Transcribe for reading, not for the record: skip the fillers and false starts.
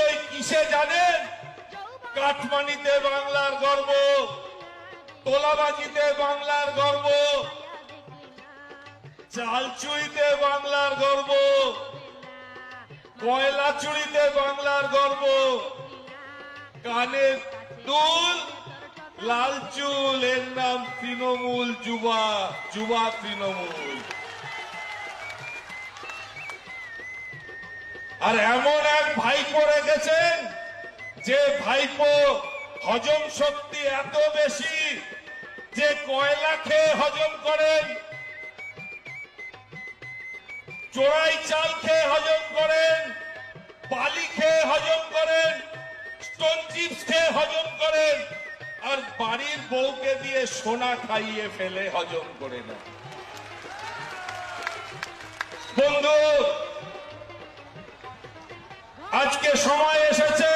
বিজয় কিসে জানেন? কাটমানিতে বাংলার গর্ব, তোলাবাজিতে বাংলার গর্ব, চালচুইতে বাংলার গর্ব, কয়লা চুরিতে বাংলার গর্ব, কানের দুল লাল চুল, এর নাম তৃণমূল যুবা, যুবা তৃণমূল। আর এমন এক ভাইপো রেখেছেন যে ভাইপো হজম শক্তি এত বেশি যে কয়লা খেয়ে হজম করেন, চোরাই চাল খেয়ে হজম করেন, বালি খেয়ে হজম করেন, স্টোন চিপস খেয়ে হজম করেন, আর বাড়ির বউকে দিয়ে সোনা খাইয়ে ফেলে হজম করে না। বন্ধু, আজকে সময় এসেছে